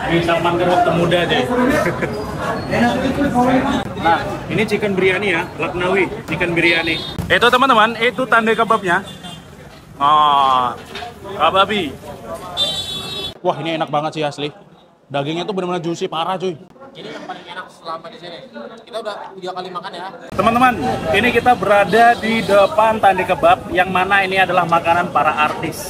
Ini Salman Khan waktu muda deh. Nah, ini chicken biryani ya, Lucknowi chicken biryani. Itu teman-teman, itu tanda kebabnya. Oh, kababi. Wah, ini enak banget sih asli. Dagingnya tuh benar-benar juicy parah cuy. Ini yang paling enak selama di sini. Kita udah 3 kali makan ya. Teman-teman, ini kita berada di depan tanda kebab yang mana ini adalah makanan para artis.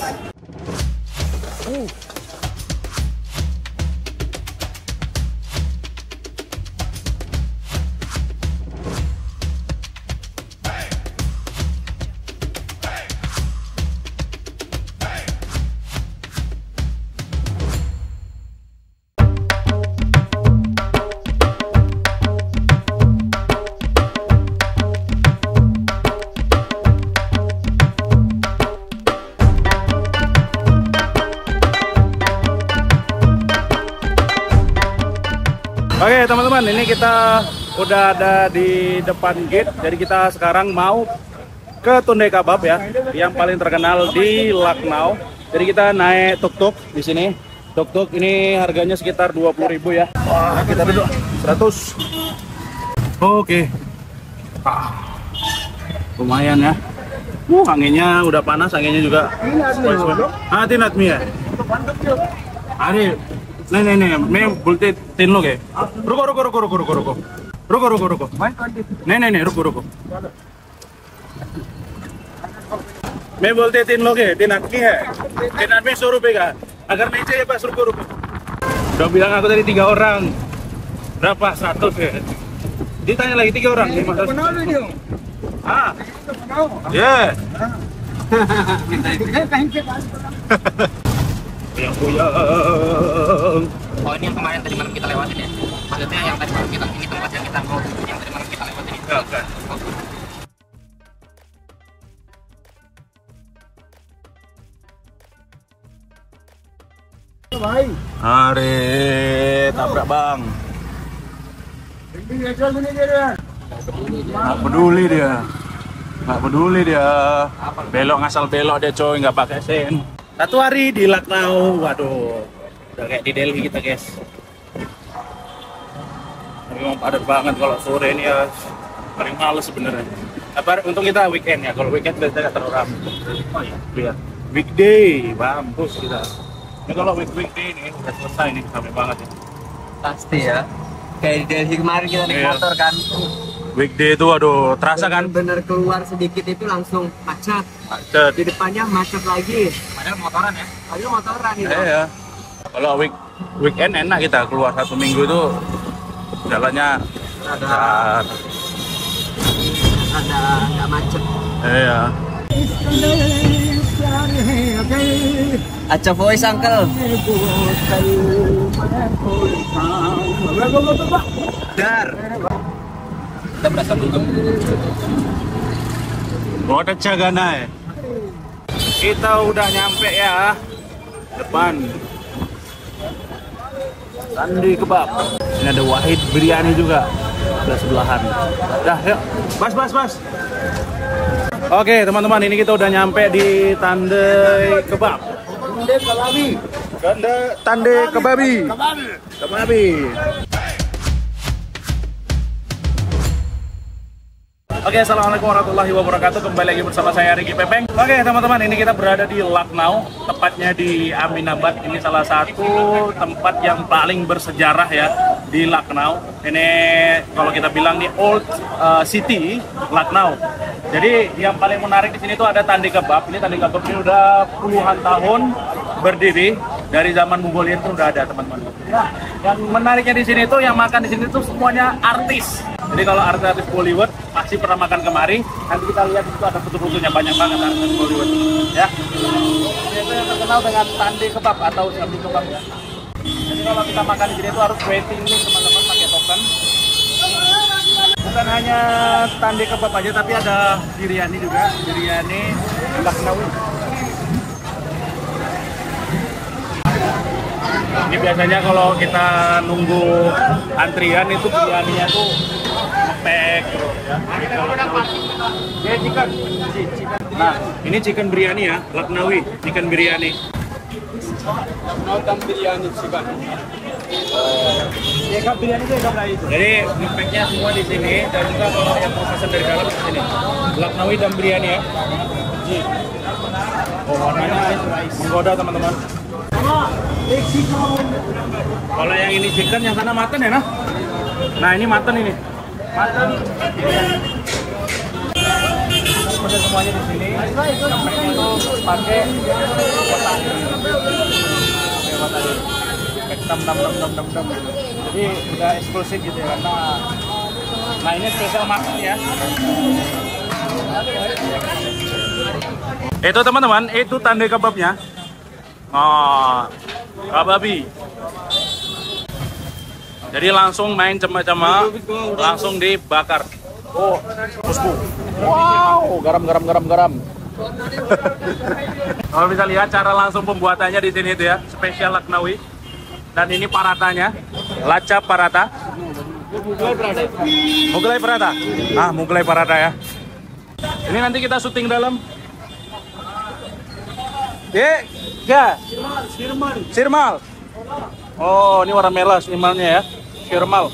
Oke teman-teman, ini kita udah ada di depan gate. Jadi kita sekarang mau ke Tunde Kebab ya, yang paling terkenal di Lucknow. Jadi kita naik tuk-tuk di sini. Tuk-tuk ini harganya sekitar 20.000 ya. Wah, kita duduk 100. Oke. Lumayan ya. Anginnya udah panas, anginnya juga. Tinat Mia. Ari. नहीं मैं बोलते 3 लोग है रुको नहीं रुको मैं बोलते 3 लोग है 3 आदमी है 3 आदमी 100 रुपए का अगर नहीं चाहिए बस रुको udah bilang aku tadi 3 orang berapa 100 ya ditanya lagi 3 orang 500 ya Puyang. Oh, ini yang kemarin tadi malam kita lewatin ya? Maksudnya yang tadi malam kita, ini tempat yang kita mau, yang tadi malam kita lewatin itu. Enggak. Hari tabrak bang. Nggak peduli dia. Belok ngasal belok dia coy, nggak pakai sen. Satu hari di Lucknow, waduh, udah kayak di Delhi kita guys. Tapi memang padat banget kalau sore ini ya, paling males sebenarnya. Untung kita weekend ya, kalau weekend kita nggak terlalu ramai. Oh iya, lihat, weekday, mampus kita. Ini kalau weekday ini udah selesai nih, ramai banget ya. Pasti ya. Kayak di Delhi kemarin kita naik motor kan. Weekday itu aduh terasa kan? Bener keluar sedikit itu langsung macet. Di depannya macet lagi. Padahal motoran ya? Padahal motoran gitu. Iya. Kalau weekend enak kita keluar 1 minggu itu jalannya ada nggak macet. Iya. Acha voice uncle. Dar. Kita berasa dulu. बहुत अच्छा गाना है. Kita udah nyampe ya depan Tandi Kebab. Ini ada Wahid Biryani juga ada sebelahan. Dah, yuk. Bas. Oke, teman-teman, ini kita udah nyampe di Tande Kebab. Tande Kebabi. Oke, assalamualaikum warahmatullahi wabarakatuh. Kembali lagi bersama saya Riki Pepeng. Oke, teman-teman, ini kita berada di Lucknow, tepatnya di Aminabad. Ini salah satu tempat yang paling bersejarah ya di Lucknow. Ini kalau kita bilang nih Old City Lucknow. Jadi yang paling menarik di sini tuh ada Tandi Kebab. Ini Tandi Kebab ini udah puluhan tahun berdiri. Dari zaman Mongolia itu udah ada, teman-teman. Nah, yang menariknya di sini tuh yang makan di sini tuh semuanya artis. Jadi kalau artis Bollywood pasti pernah makan kemari. Nanti kita lihat itu ada foto-fotonya banyak banget artis Bollywood. Ya. Itu yang terkenal dengan Tandi Kebab atau Sabi Kebab ya. Jadi kalau kita makan di sini tuh harus waiting list, teman-teman, pakai token. Bukan hanya Tandi Kebab aja, tapi ada biryani juga, biryani Lucknowi. Ini biasanya kalau kita nunggu antrian itu biryaninya tuh ngepek gitu ya. Chicken. Nah, ini chicken biryani ya, Lucknowi chicken biryani. Nonton biryani chicken. Jadi ngepacknya semua di sini dan juga kalau yang mau pesan dari dalam di sini. Laknawi dam biryani ya. Oh, warnanya menggoda teman-teman. Kalau yang ini chicken, yang sana mutton ya, nah? Nah, ini mutton ini. Mutton. Ada semuanya di sini. Sampainya itu pakai kotak. Dam. Jadi udah eksklusif gitu ya karena. Nah, ini spesial mutton ya. Itu teman-teman, itu tandai kebabnya. Oh, kababi. Jadi langsung main cema-cema, langsung dibakar. Oh, kusbu. Wow, garam. Kalau bisa lihat cara langsung pembuatannya di sini itu ya, spesial Laknawi. Dan ini paratanya, lacap parata. Mughlai parata. Ah, Mughlai parata ya. Ini nanti kita syuting dalam. Ya. Sirmal. Oh, ini warna merah sirmalnya ya. Sirmal.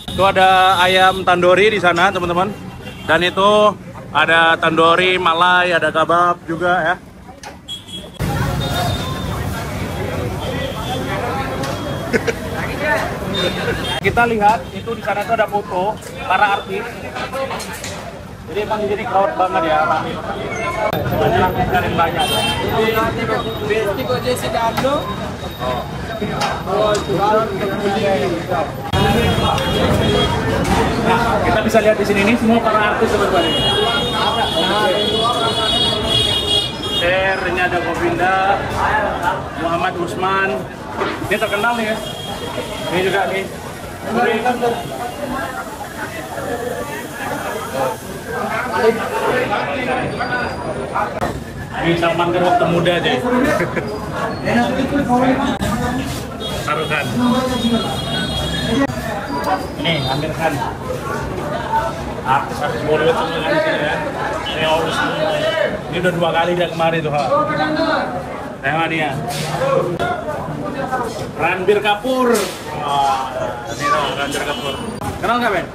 Itu ada ayam tandoori di sana, teman-teman. Dan itu ada tandoori, malai, ada kebab juga ya. Kita lihat itu di sana tuh ada foto para artis. Jadi emang di sini crowd banget ya, Pak. Banyak yang banyak. Nah, kita bisa lihat di sini nih semua para artis sebenarnya. Ini ada Govinda, Muhammad Usman. Ini terkenal nih ya. Ini juga nih. Ini Salman Khan waktu muda deh. Shahrukh Khan. Ini Amir Khan. Artis Bollywood semua di sini ya. Ini udah 2 kali dia kemari tuh. Tengok dia. Ranbir Kapoor. Ini loh Ranbir Kapoor. Kenal nggak, Ben?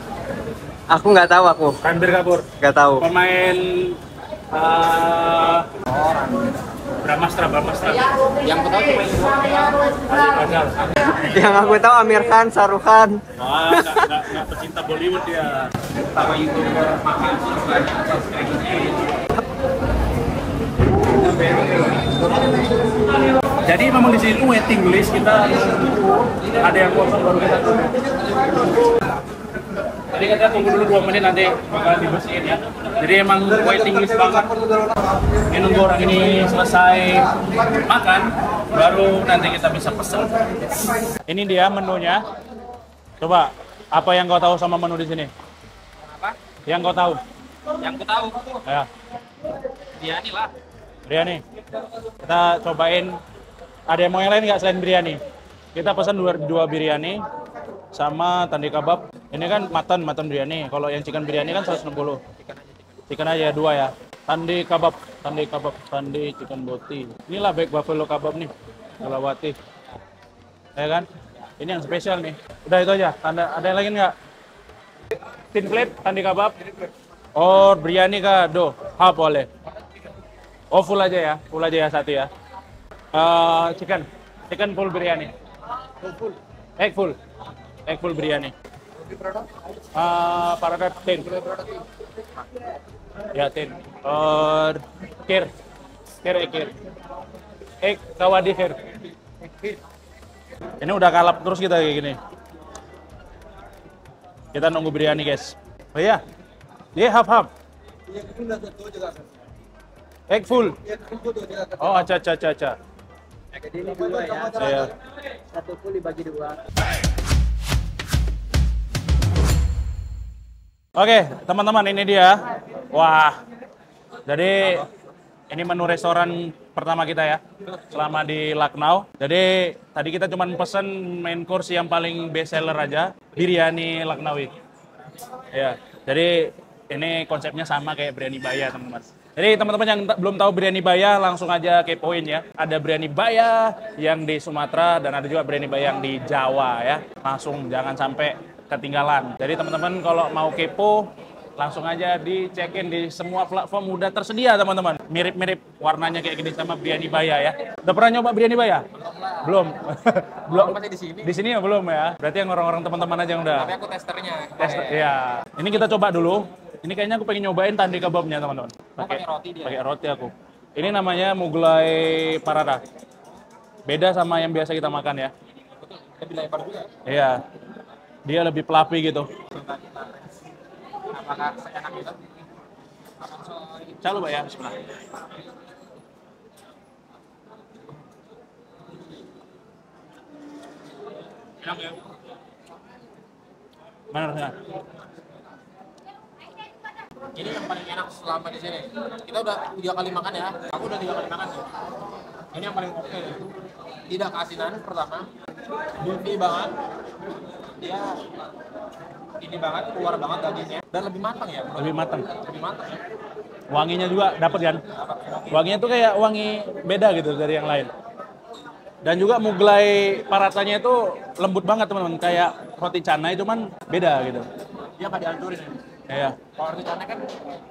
Aku nggak tahu aku. Ranbir Kapoor. Nggak tahu. Pemain Brahmastra. Yang aku tahu cuma Yang aku tahu Amir Khan, Shahrukh Khan. wah, nggak pecinta Bollywood ya. Para YouTuber makan Jadi memang di sini waiting list, kita ada yang kosong baru kita tutup. Tadi katanya tunggu dulu 2 menit nanti bakal dibersihin ya. Jadi emang waiting list banget. Ini nunggu orang ini selesai makan, baru nanti kita bisa pesan. Ini dia menunya. Coba, apa yang kau tahu sama menu di sini? Apa? Yang kau tahu? Yang aku tahu. Ya. Biryani lah. Biryani. Kita cobain. Ada yang mau yang lain nggak selain biryani? Kita pesan 2 biryani sama tandai kebab. Ini kan mutton biryani. Kalau yang chicken biryani kan 160. Chicken aja 2 ya. Tandai chicken boti. Inilah back buffalo kebab nih. Galawati. Ya kan? Ini yang spesial nih. Udah itu aja. Ada yang lain nggak? Thin plate tandai kebab. Oh, biryani kah? Do. Half boleh. Oh, full aja ya. Full aja ya 1 ya. Chicken full biryani. Egg full biryani. Paragraf 10. Ya 10. Kir. Egg kawadi kir. Ini udah kalap terus kita kayak gini. Kita nunggu biryani guys. Oh iya. Dia half. Egg full. Oh, aca. Jadi ini 2 ya. Iya. 1 full dibagi 2. Oke, teman-teman, ini dia. Wah. Jadi ini menu restoran pertama kita ya selama di Lucknow. Jadi tadi kita cuma pesen main course yang paling best seller aja, biryani Lucknowi. Ya. Jadi ini konsepnya sama kayak biryani Baya, teman-teman. Jadi teman-teman yang belum tahu Biryani Baya langsung aja kepoin ya. Ada Biryani Baya yang di Sumatera dan ada juga Biryani Baya yang di Jawa ya. Langsung jangan sampai ketinggalan. Jadi teman-teman kalau mau kepo langsung aja dicekin di semua platform udah tersedia teman-teman. Mirip-mirip warnanya kayak gini sama Biryani Baya ya. Udah pernah nyoba Biryani Baya? Belum. Belum. Masih di sini. Di sini ya belum ya. Berarti yang orang-orang teman-teman aja yang udah. Tapi aku testernya. Iya. Ini kita coba dulu. Ini kayaknya aku pengen nyobain tandi kebabnya teman-teman. Pakai roti dia. Pakai roti aku. Ini namanya Mughlai Paratha. Beda sama yang biasa kita makan ya. Betul. Lebih lebar juga. Iya. Dia lebih fluffy gitu. Apakah seenak itu? Coba ya, bismillah. Enak ya? Mana rasanya? Ini yang paling enak selama di sini. Kita udah 3 kali makan ya. Aku udah 3 kali makan sih. Ini yang paling oke. Tidak keasinan pertama. Beefy banget. Dia ini banget, keluar banget dagingnya dan lebih matang ya. Lebih matang. Lebih matang ya. Wanginya juga dapat kan? Wanginya tuh kayak wangi beda gitu dari yang lain. Dan juga Mughlai Parathanya itu lembut banget teman-teman, kayak roti canai cuman beda gitu. Dia nggak dihancurin ya. Iya. Kalau roti canai kan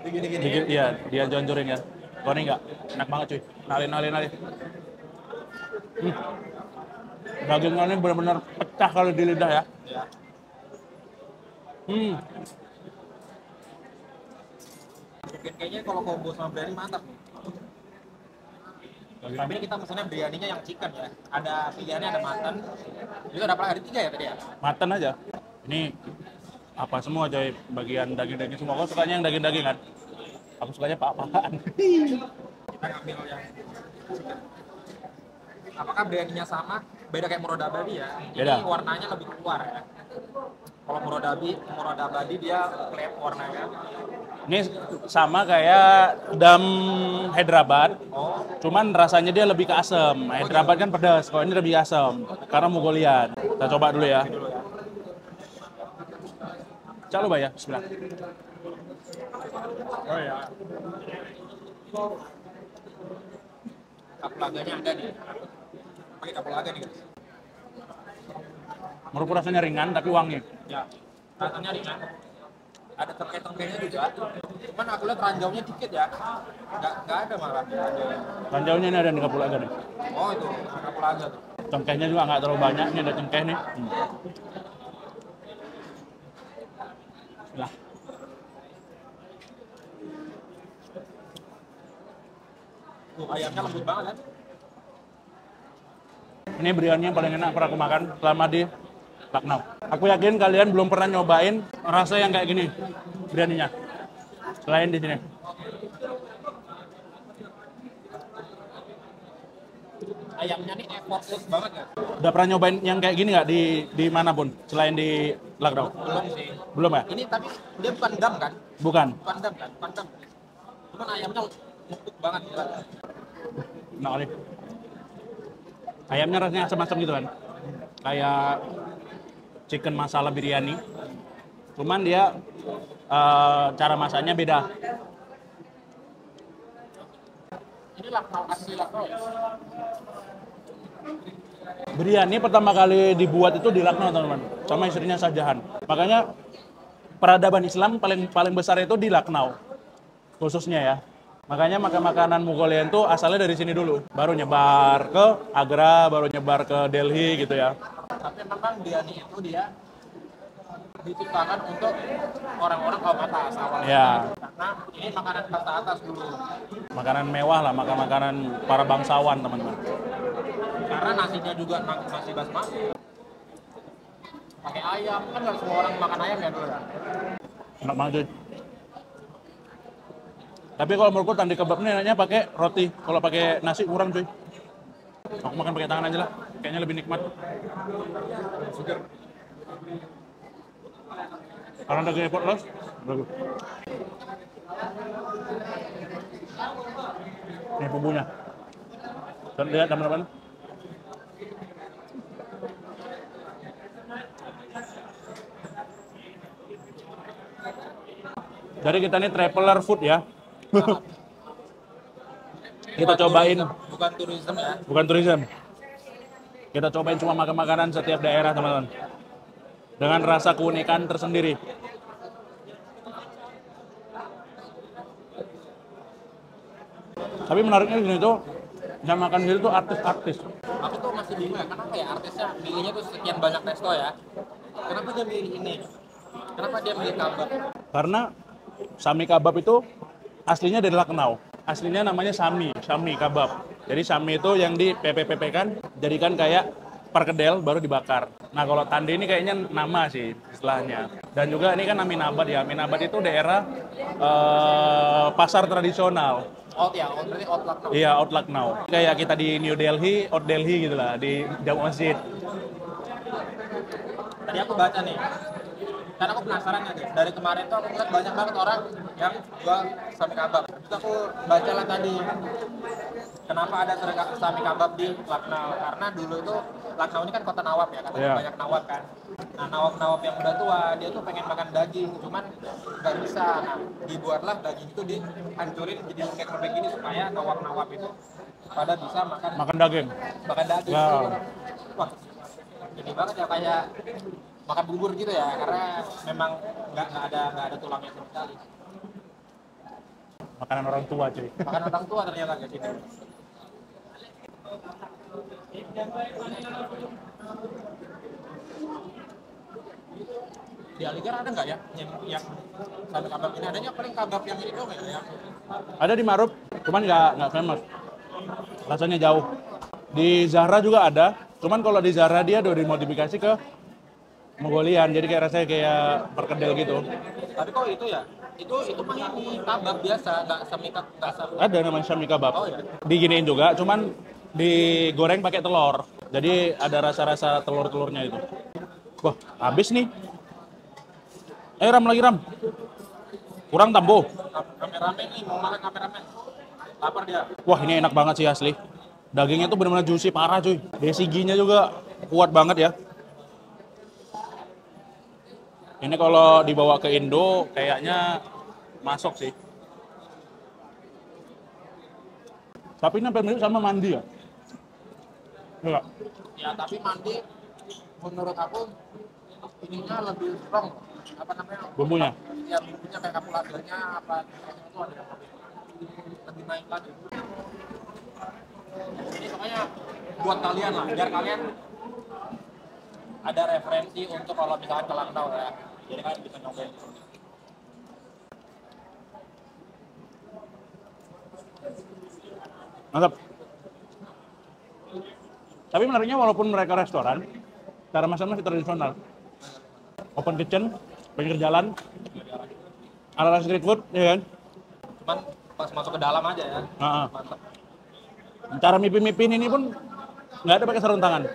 digini-gini. Iya, dia jonjorin ya. Kalau ini enggak, enak banget cuy. Nalin. Dagingnya ini benar-benar pecah kalau di lidah ya. Ya. Kayaknya kalau combo sama biryani mantap nih. Tapi ini kita pesannya biryaninya yang chicken ya. Ada pilihannya, ada mutton. Juga ada 3 ya tadi ya? Mutton aja. Ini apa semua coy, bagian daging-daging semua. Kau sukanya yang daging-daging kan? Aku sukanya apa-apaan. Kita ngambil yang chicken. Apakah biryaninya sama? Beda kayak Muradabadi ya? Beda. Ini warnanya lebih keluar ya. Kalau Muradabadi dia clear warnanya. Ini sama kayak dam Hyderabad, cuman rasanya dia lebih ke asam. Hyderabad kan pedas, kalau ini lebih asam karena Mongolian. Kita coba dulu ya. Coba ya, bismillah. Oh ya. Kapulaganya ada nih. Pakai kapulaga nih guys. Menurut rasanya ringan tapi wangi. Ya, rasanya ringan. Ada tengkeh-tengkehnya juga. Cuman aku lihat ranjaunya dikit ya. Nggak ada malah. Ranjaunya ini ada di kapulaga nih. Oh itu, kapulaga tuh. Cengkehnya juga nggak terlalu banyak, ini ada cengkeh nih. Lah. Ayamnya lembut banget kan? Ini biryani yang paling enak pernah aku makan selama di Lucknow. Aku yakin kalian belum pernah nyobain rasa yang kayak gini biryaninya. Selain di sini. Ayamnya nih effortless banget ya? Udah pernah nyobain yang kayak gini nggak di manapun selain di Lucknow? Belum sih. Belum ya? Ini tapi dia bukan dam kan? Bukan. Bukan dam kan? Bukan dam. Cuman ayamnya empuk banget. Nah, Alif. Ayamnya rasanya asam-asam gitu kan. Kayak chicken masala biryani. Cuman dia cara masaknya beda. Ini Lucknow asli Lucknow. Biryani pertama kali dibuat itu di Lucknow, teman-teman. Sama istrinya Shah Jahan. Makanya peradaban Islam paling besar itu di Lucknow. Khususnya ya. Makanya makanan Mongolian itu asalnya dari sini dulu. Baru nyebar ke Agra, baru nyebar ke Delhi gitu ya. Tapi memang biryani itu dia diciptakan untuk orang-orang kaum atas awalnya. Ya. Karena ini makanan kasta atas dulu. Makanan mewah lah, makanan para bangsawan, teman-teman. Karena nasinya juga nasi basmati. Pakai ayam, kan nggak semua orang makan ayam ya dulu ya. Enak banget cuy. Tapi kalau menurutku tandi kebab ini enaknya pakai roti. Kalau pakai nasi kurang cuy. Aku makan pakai tangan aja lah. Kayaknya lebih nikmat. Karena daging effortless, bagus. Ini bumbunya. Dan lihat teman-teman. Jadi kita ini traveler food ya. Kita cobain, bukan tourism ya. bukan tourism. Kita cobain cuma makan makanan setiap daerah, teman-teman. Dengan rasa keunikan tersendiri. Tapi menariknya di sini tuh, yang makan di sini tuh artis-artis. Aku tuh masih bingung ya, kenapa ya artisnya milihnya tuh sekian banyak resto ya? Kenapa dia milih ini? Kenapa dia milih kebab? Karena Sami Kebab itu aslinya dari Lucknow. Aslinya namanya Sami Kebab. Jadi Sami itu yang di PP kan, jadikan kayak perkedel baru dibakar. Nah kalau Tande ini kayaknya nama sih istilahnya. Dan juga ini kan Aminabad ya. Aminabad itu daerah pasar tradisional. Berarti Old Lucknow. Iya, Old Lucknow. Kayak kita di New Delhi, Old Delhi gitu lah, di jauh masjid. Tadi aku baca nih, karena aku penasaran ya guys. Dari kemarin tuh aku ngeliat banyak banget orang yang jual Sami Kebab. Terus aku baca lah tadi, kenapa ada Sami Kebab di Lucknow? Karena dulu itu Lucknow ini kan kota Nawab ya, katanya banyak Nawab kan. Nah Nawab-Nawab yang udah tua, dia tuh pengen makan daging, cuman nggak bisa. Nah dibuatlah daging itu dihancurin jadi lembek-lembek gini supaya Nawab-Nawab itu pada bisa makan daging. Makan daging. Wow. Wah, ini banget ya kayak makan bubur gitu ya, karena memang nggak ada tulangnya sama sekali. Makanan orang tua cuy. Makan orang tua ternyata guys ini. Di Aligar ada nggak ya yang Sami Kebab ini? Adanya paling kebab yang ini doang ya? Ada di Maruf, cuman nggak famous. Rasanya jauh. Di Zahra juga ada, cuman kalau di Zahra dia udah dimodifikasi ke Mongolian, jadi kayak rasanya kayak perkedel gitu. Tapi kok itu ya? Itu mah ini kebab biasa, nggak Sami Kebab. Ada namanya Sami Kebab. Oh ya. Diginiin juga, cuman digoreng pakai telur. Jadi ada rasa-rasa telur-telurnya itu. Wah, habis nih. Ram lagi Ram. Kurang tambo. Rame-rame nih, mau makan rame-rame. Lapar dia. Wah, ini enak banget sih asli. Dagingnya tuh benar-benar juicy parah cuy. Desiginya juga kuat banget ya. Ini kalau dibawa ke Indo kayaknya masuk sih. Tapi ini mirip sama mandi ya? Enggak. Ya, tapi mandi menurut aku ininya lebih strong. Apa namanya? Bumbunya? Ya, bumbunya kayak kapuladirnya apa itu ada lebih naik lagi. Ini makanya buat kalian lah, biar kalian ada referensi untuk kalau misalkan ke Lucknow ya. Jadi kalian bisa nyobain. Mantap. Tapi menariknya walaupun mereka restoran, cara masak masih tradisional. Open kitchen, pinggir jalan, ala street food, ya kan? Cuman pas masuk ke dalam aja ya. Mantap. Cara mipin-mipin ini pun nggak ada pakai sarung tangan.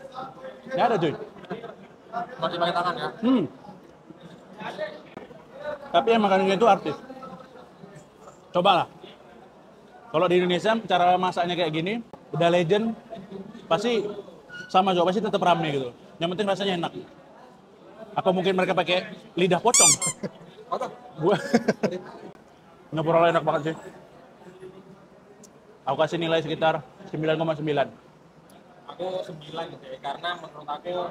Nggak ada cuy. Masih pakai tangan ya. Tapi yang makannya itu artis. Cobalah. Kalau di Indonesia cara masaknya kayak gini, udah legend, pasti sama juga, pasti tetap rame gitu. Yang penting rasanya enak. Apa mungkin mereka pakai lidah pocong? Gua Ngapura enak banget sih. Aku kasih nilai sekitar 9,9. Aku 9 gitu ya, karena menurut aku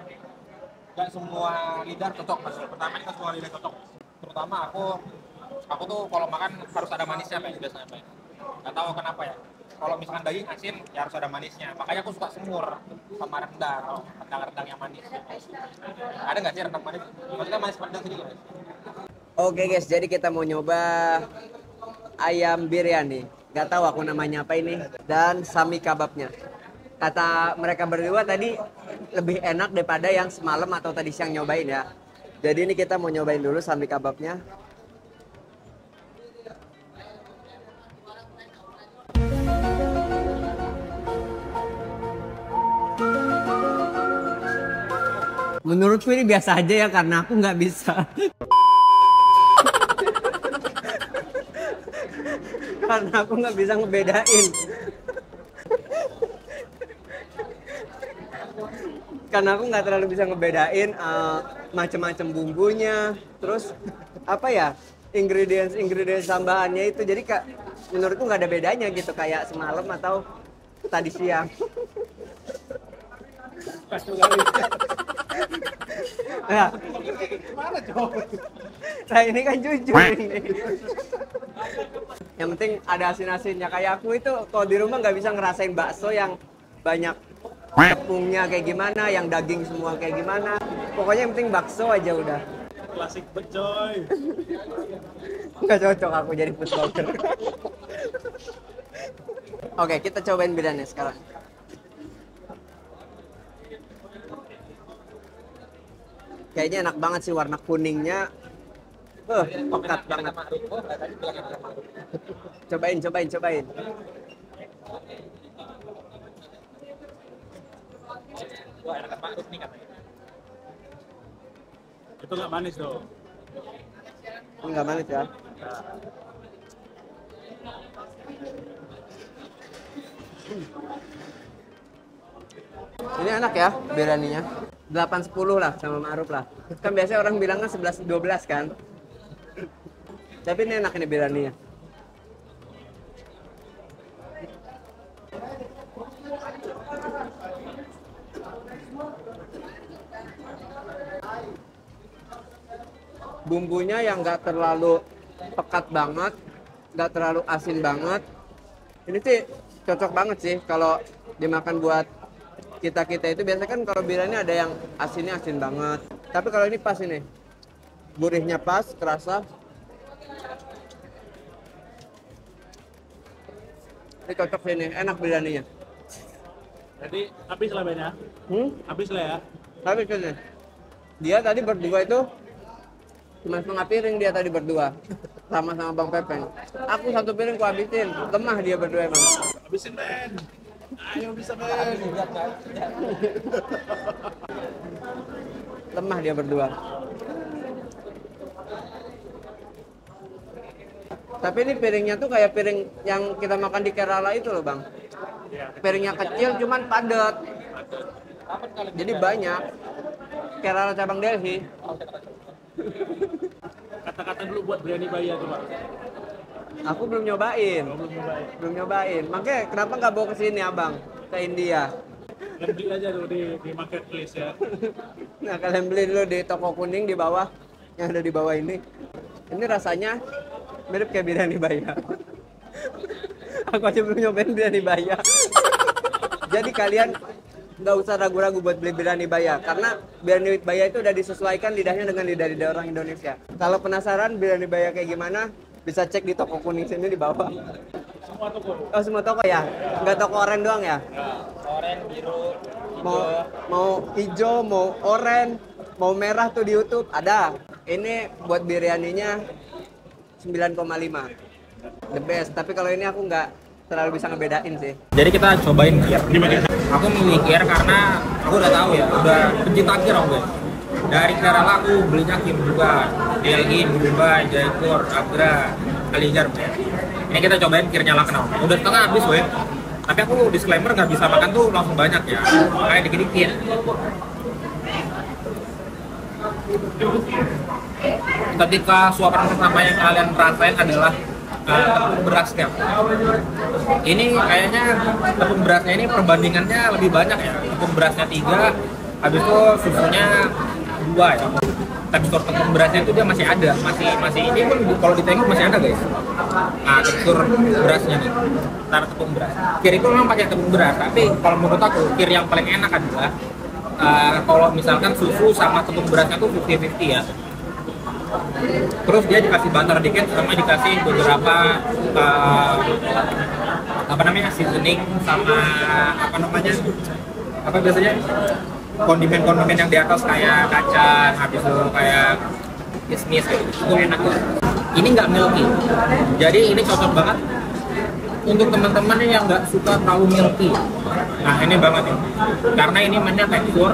nggak semua lidah cocok. Pertama ini semua lidah cocok. Terutama aku tuh kalau makan harus ada manisnya Pak, biasanya Pak. Nggak tahu kenapa ya. Kalau misalkan daging asin ya harus ada manisnya. Makanya aku suka semur sama rendang, rendang yang manis. Ada nggak sih rendang manis? Maksudnya manis pedas sedikit. Oke guys, jadi kita mau nyoba ayam biryani. Gak tahu aku namanya apa ini. Dan Sami Kebabnya. Kata mereka berdua tadi lebih enak daripada yang semalam atau tadi siang nyobain ya. Jadi ini kita mau nyobain dulu Sami Kebabnya. Menurutku ini biasa aja ya karena aku nggak bisa. Karena aku nggak bisa ngebedain. Karena aku nggak terlalu bisa ngebedain macam-macam bumbunya. Terus apa ya? ingredients tambahannya itu, jadi kak menurutku nggak ada bedanya gitu kayak semalam atau tadi siang. Nah, nah ini kan jujur ini. Yang penting ada asin-asinnya. Kayak aku itu kalau di rumah nggak bisa ngerasain bakso yang banyak tepungnya kayak gimana, yang daging semua kayak gimana. Pokoknya yang penting bakso aja udah. Klasik becoy. Nggak cocok aku jadi food blogger. Oke, kita cobain biryani sekarang. Kayaknya enak banget sih, warna kuningnya. Pekat banget. Cobain. Wah, enak banget nih katanya. Itu nggak manis tuh. Ini nggak manis ya. Ini enak ya biryaninya. 8-10 lah sama Ma'ruf lah. Kan biasanya orang bilangnya 11-12 kan. Tapi ini enak ini biryaninya. Bumbunya yang nggak terlalu pekat banget, nggak terlalu asin banget. Ini sih cocok banget sih kalau dimakan buat kita itu. Biasanya kan kalau biryani ada yang asinnya asin banget, tapi kalau ini pas ini, gurihnya pas, kerasa. Ini cocok sih, ini enak biryaninya. Jadi habis lah Ben ya. Habis lah ya. Habis ini. Dia tadi berdua itu cuma setengah piring, dia tadi berdua sama Bang Pepeng. Aku satu piring ku habisin. Lemah dia berdua emang. Habisin Ben. Ayo bisa Ben. Lemah dia berdua. Tapi ini piringnya tuh kayak piring yang kita makan di Kerala itu loh Bang. Piringnya kecil cuman padat. Jadi banyak. Kerala cabang Delhi. Kata-kata dulu buat biryani Baya coba. Aku belum nyobain. Belum nyobain. Makanya kenapa nggak bawa ke sini Abang? Ke India. Beli aja dulu di marketplace ya. Nah, kalian beli dulu di toko kuning di bawah, yang ada di bawah ini. Ini rasanya mirip kayak biryani Baya. Aku aja belum nyobain biryani Baya. Jadi kalian nggak usah ragu-ragu buat beli biryani Baya, karena biryani Baya itu udah disesuaikan lidahnya dengan lidah orang Indonesia. Kalau penasaran biryani Baya kayak gimana, bisa cek di toko kuning sini di bawah. Semua toko. Oh, semua toko ya? Nggak toko oranye doang ya? Oranye, biru, Mau hijau, mau oranye, mau merah tuh di YouTube ada. Ini buat biryaninya 9,5. The best. Tapi kalau ini aku nggak terlalu bisa ngebedain sih. Jadi kita cobain kir. Gimana? Aku milih kir karena aku udah tahu ya, udah pencinta kir aku. Dari Kerala aku belinya kir juga. Delhi, Mumbai, Jaipur, Agra, Aligarh. Ini kita cobain kirnya Lucknow. Udah setengah habis weh. Tapi aku disclaimer nggak bisa makan tuh langsung banyak ya. Kayak dikit-dikit. Ketika suapan pertama yang kalian rasain adalah tepung berasnya. Ini kayaknya tepung berasnya ini perbandingannya lebih banyak ya. Tepung berasnya 3, habis itu susunya 2 ya. Tekstur tepung berasnya itu dia masih ada, masih ini pun kalau ditengok masih ada guys. Nah, tekstur berasnya nih, taruh tepung beras. Kir itu memang pakai tepung beras, tapi kalau menurut aku kir yang paling enak adalah kalau misalkan susu sama tepung berasnya tuh 50-50 ya. Terus dia dikasih butter dikit sama dikasih beberapa seasoning sama apa biasanya kondimen yang di atas kayak kacang, habis itu kayak kismis gitu. Itu enak tuh. Ini nggak milky, jadi ini cocok banget untuk teman-teman yang nggak suka terlalu milky. Nah ini banget nih, karena ini mainnya tekstur,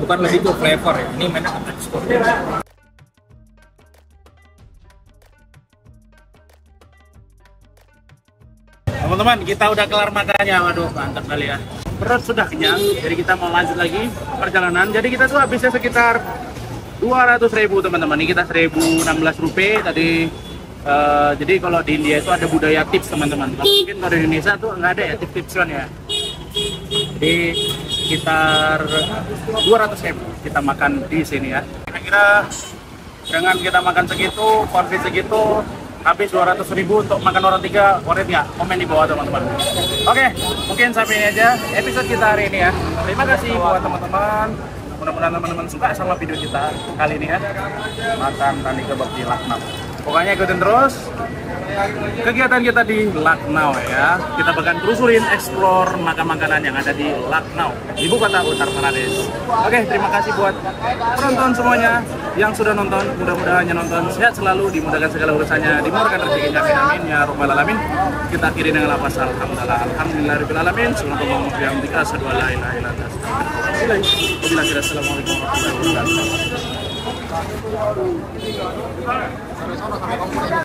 bukan lebih ke flavor ya. Ini mainnya ke tekstur. Teman-teman, kita udah kelar makannya. Waduh, mantap kali ya. Perut sudah kenyang, jadi kita mau lanjut lagi perjalanan. Jadi kita tuh habisnya sekitar 2 200.000 teman-teman. Ini kita 1.016 rupiah tadi. Jadi kalau di India itu ada budaya tips teman-teman. Mungkin kalau di Indonesia tuh nggak ada ya tips-tipsan ya. Jadi sekitar 200.000 kita makan di sini ya. Kira-kira dengan kita makan segitu, porsi segitu, habis 200.000 untuk makan orang 3, worth nggak? Komen di bawah teman-teman. Oke, mungkin sampai ini aja episode kita hari ini ya. Terima kasih buat teman-teman. Mudah-mudahan teman-teman suka sama video kita kali ini ya. Makan tani kebab di Lucknow. Pokoknya ikutin terus kegiatan kita di Lucknow ya. Kita bakal terusurin explore makan-makanan yang ada di Lucknow, ibu kota Uttar Pradesh. Oke, terima kasih buat penonton semuanya yang sudah nonton. Mudah-mudahan yang nonton sehat selalu, dimudahkan segala urusannya, dimurahkan rezekinya, amin ya rabbal alamin. Kita akhiri dengan lafaz alhamdulillah, alhamdulillahirabbil alamin. Subhanallah wa bihamdika, asyhadu an la ilaha illa anta, astaghfiruka wa atubu ilaik. Assalamualaikum warahmatullahi wabarakatuh. Sampai sono sampai kamu